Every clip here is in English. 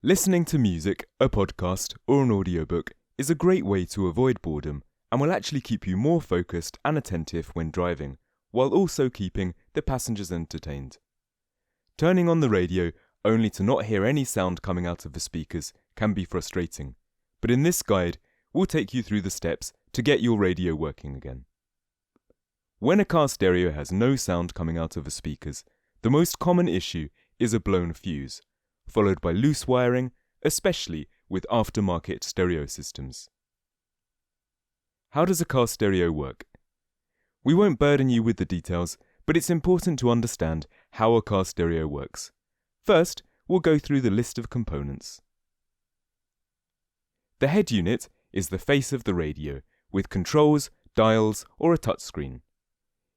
Listening to music, a podcast, or an audiobook is a great way to avoid boredom and will actually keep you more focused and attentive when driving, while also keeping the passengers entertained. Turning on the radio only to not hear any sound coming out of the speakers can be frustrating, but in this guide, we'll take you through the steps to get your radio working again. When a car stereo has no sound coming out of the speakers, the most common issue is a blown fuse, followed by loose wiring, especially with aftermarket stereo systems. How does a car stereo work? We won't burden you with the details, but it's important to understand how a car stereo works. First, we'll go through the list of components. The head unit is the face of the radio, with controls, dials, or a touchscreen.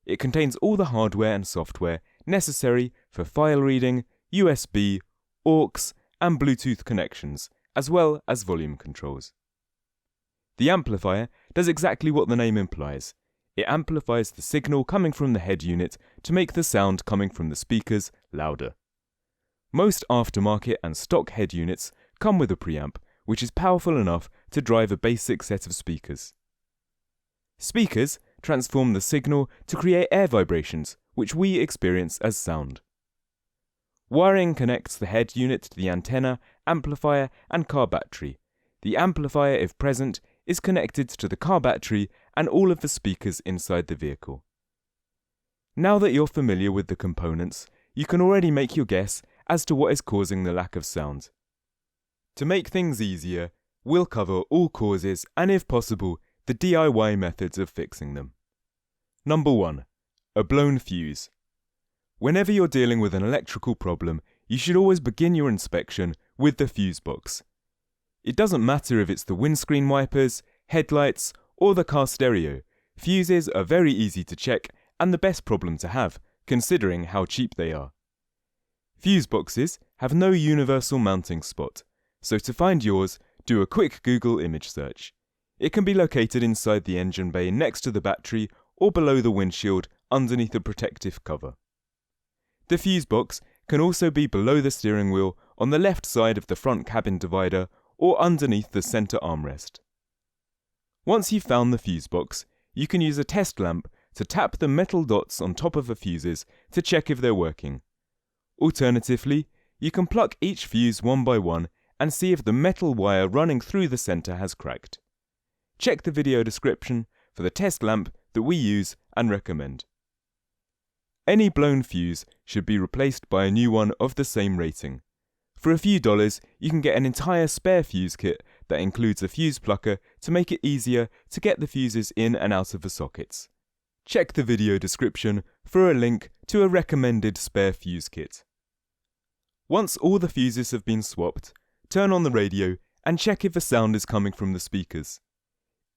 It contains all the hardware and software necessary for file reading, USB, aux, and Bluetooth connections, as well as volume controls. The amplifier does exactly what the name implies. It amplifies the signal coming from the head unit to make the sound coming from the speakers louder. Most aftermarket and stock head units come with a preamp, which is powerful enough to drive a basic set of speakers. Speakers transform the signal to create air vibrations, which we experience as sound. Wiring connects the head unit to the antenna, amplifier, and car battery. The amplifier, if present, is connected to the car battery and all of the speakers inside the vehicle. Now that you're familiar with the components, you can already make your guess as to what is causing the lack of sound. To make things easier, we'll cover all causes and, if possible, the DIY methods of fixing them. Number 1. A blown fuse. Whenever you're dealing with an electrical problem, you should always begin your inspection with the fuse box. It doesn't matter if it's the windscreen wipers, headlights, or the car stereo. Fuses are very easy to check and the best problem to have, considering how cheap they are. Fuse boxes have no universal mounting spot, so to find yours, do a quick Google image search. It can be located inside the engine bay next to the battery or below the windshield underneath a protective cover. The fuse box can also be below the steering wheel on the left side of the front cabin divider or underneath the center armrest. Once you've found the fuse box, you can use a test lamp to tap the metal dots on top of the fuses to check if they're working. Alternatively, you can pluck each fuse one by one and see if the metal wire running through the center has cracked. Check the video description for the test lamp that we use and recommend. Any blown fuse should be replaced by a new one of the same rating. For a few dollars, you can get an entire spare fuse kit that includes a fuse plucker to make it easier to get the fuses in and out of the sockets. Check the video description for a link to a recommended spare fuse kit. Once all the fuses have been swapped, turn on the radio and check if the sound is coming from the speakers.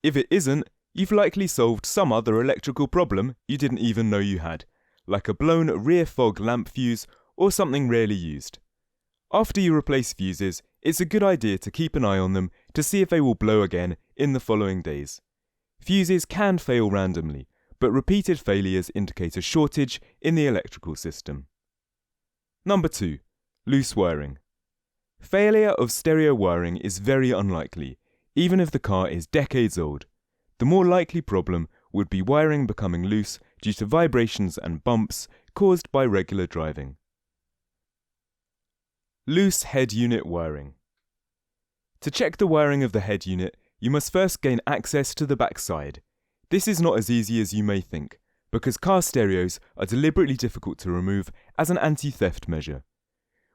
If it isn't, you've likely solved some other electrical problem you didn't even know you had, like a blown rear fog lamp fuse or something rarely used. After you replace fuses, it's a good idea to keep an eye on them to see if they will blow again in the following days. Fuses can fail randomly, but repeated failures indicate a shortage in the electrical system. Number 2. Loose wiring. Failure of stereo wiring is very unlikely, even if the car is decades old. The more likely problem would be wiring becoming loose due to vibrations and bumps caused by regular driving. Loose head unit wiring. To check the wiring of the head unit, you must first gain access to the back side. This is not as easy as you may think, because car stereos are deliberately difficult to remove as an anti-theft measure.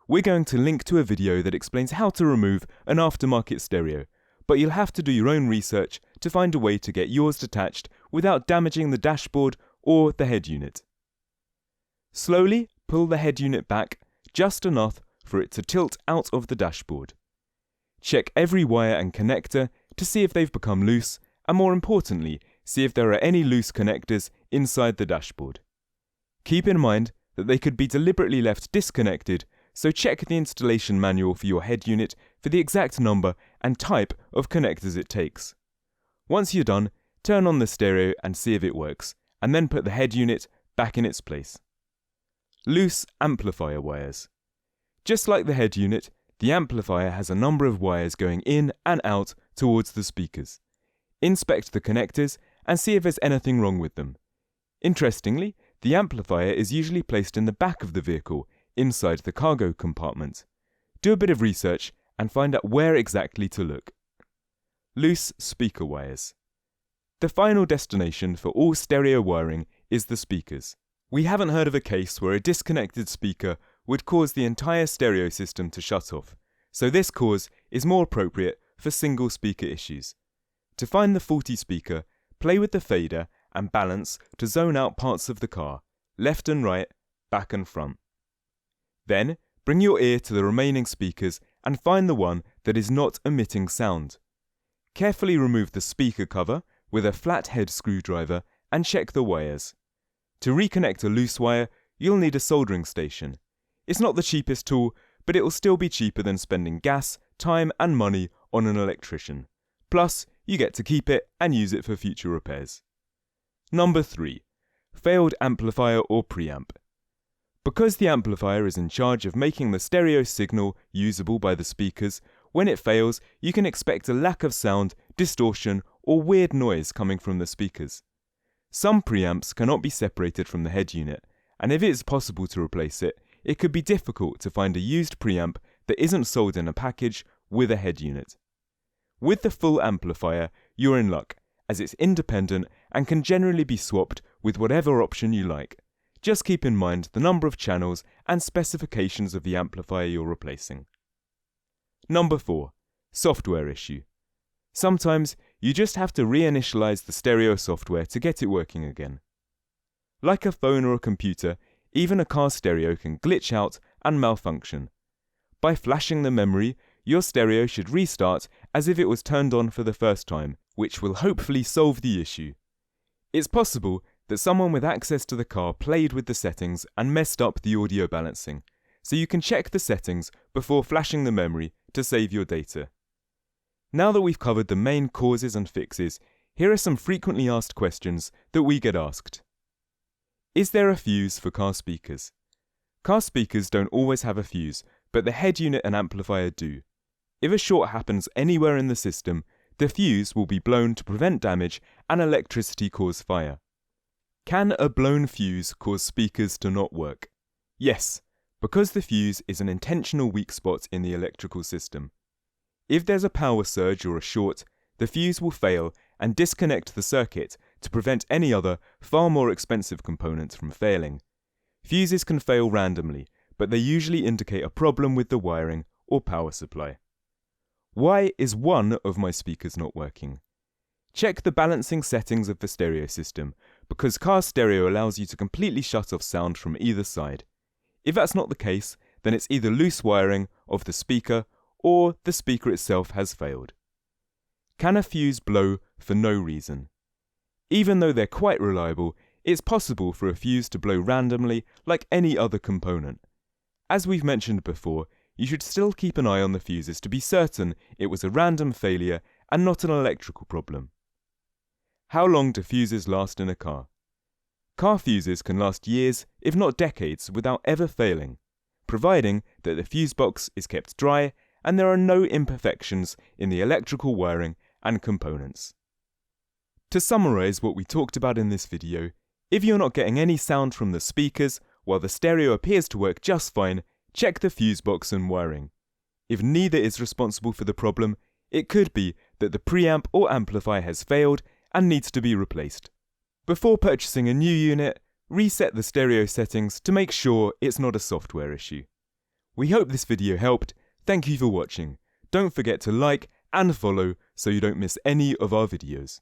We're going to link to a video that explains how to remove an aftermarket stereo, but you'll have to do your own research to find a way to get yours detached without damaging the dashboard or the head unit. Slowly pull the head unit back just enough for it to tilt out of the dashboard. Check every wire and connector to see if they've become loose, and more importantly, see if there are any loose connectors inside the dashboard. Keep in mind that they could be deliberately left disconnected, so check the installation manual for your head unit for the exact number and type of connectors it takes. Once you're done, turn on the stereo and see if it works, and then put the head unit back in its place. Loose amplifier wires. Just like the head unit, The amplifier has a number of wires going in and out towards the speakers. Inspect the connectors and see if there's anything wrong with them. Interestingly, the amplifier is usually placed in the back of the vehicle, inside the cargo compartment. Do a bit of research and find out where exactly to look. Loose speaker wires. The final destination for all stereo wiring is the speakers. We haven't heard of a case where a disconnected speaker would cause the entire stereo system to shut off, so this cause is more appropriate for single speaker issues. To find the faulty speaker, play with the fader and balance to zone out parts of the car, left and right, back and front. Then, bring your ear to the remaining speakers and find the one that is not emitting sound. Carefully remove the speaker cover with a flathead screwdriver and check the wires. To reconnect a loose wire, you'll need a soldering station. It's not the cheapest tool, but it will still be cheaper than spending gas, time and money on an electrician. Plus, you get to keep it and use it for future repairs. Number 3. Failed amplifier or preamp. Because the amplifier is in charge of making the stereo signal usable by the speakers, when it fails, you can expect a lack of sound, distortion, or weird noise coming from the speakers. Some preamps cannot be separated from the head unit, and if it is possible to replace it, it could be difficult to find a used preamp that isn't sold in a package with a head unit. With the full amplifier, you're in luck, as it's independent and can generally be swapped with whatever option you like. Just keep in mind the number of channels and specifications of the amplifier you're replacing. Number 4. Software issue. Sometimes you just have to reinitialize the stereo software to get it working again. Like a phone or a computer, even a car stereo can glitch out and malfunction. By flashing the memory, your stereo should restart as if it was turned on for the first time, which will hopefully solve the issue. It's possible that someone with access to the car played with the settings and messed up the audio balancing, so you can check the settings before flashing the memory to save your data. Now that we've covered the main causes and fixes, here are some frequently asked questions that we get asked. Is there a fuse for car speakers? Car speakers don't always have a fuse, but the head unit and amplifier do. If a short happens anywhere in the system, the fuse will be blown to prevent damage and electricity cause fire. Can a blown fuse cause speakers to not work? Yes, because the fuse is an intentional weak spot in the electrical system. If there's a power surge or a short, the fuse will fail and disconnect the circuit to prevent any other, far more expensive components from failing. Fuses can fail randomly, but they usually indicate a problem with the wiring or power supply. Why is one of my speakers not working? Check the balancing settings of the stereo system, because car stereo allows you to completely shut off sound from either side. If that's not the case, then it's either loose wiring of the speaker or the speaker itself has failed. Can a fuse blow for no reason? Even though they're quite reliable, it's possible for a fuse to blow randomly like any other component. As we've mentioned before, you should still keep an eye on the fuses to be certain it was a random failure and not an electrical problem. How long do fuses last in a car? Car fuses can last years, if not decades, without ever failing, providing that the fuse box is kept dry and there are no imperfections in the electrical wiring and components. To summarize what we talked about in this video, if you're not getting any sound from the speakers while the stereo appears to work just fine, check the fuse box and wiring. If neither is responsible for the problem, it could be that the preamp or amplifier has failed and needs to be replaced. Before purchasing a new unit, reset the stereo settings to make sure it's not a software issue. We hope this video helped. Thank you for watching. Don't forget to like and follow so you don't miss any of our videos.